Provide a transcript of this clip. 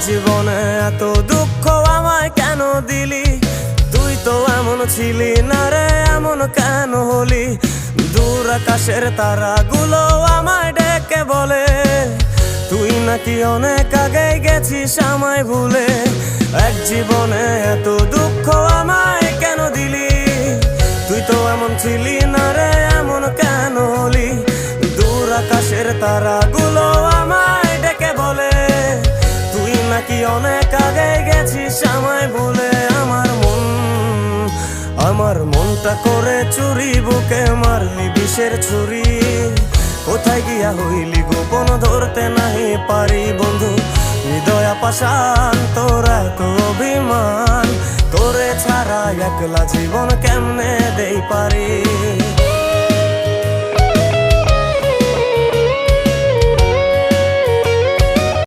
জীবনে এত দুঃখ আমায় কেন দিলি? তুই তো এমন ছিলি না রে, এমন কেন হলি? দূর আকাশের তারাগুলো আমায় ডেকে বলে তুই নাকি অনেক আগে গেছিস আমায় ভুলে। এক জীবনে এত দুঃখ আমায় কেন দিলি? তুই তো এমন ছিলি না রে, এমন কেন হলি? দূর আকাশের তারাগুলো আমায় ডেকে বলে তুই নাকি অনেক আগে গেছিস আমায় ভুলে। আমার মনটা করে চুরি, বুকে মারলি বিষের ছুরি। কোথায় গিয়া হইলি গোপন ধরতে নাহি পারি বন্ধু। হৃদয় পাষাণ তোর এত অভিমান, তোরে ছাড়া একলা জীবন কেমনে দেই পারি?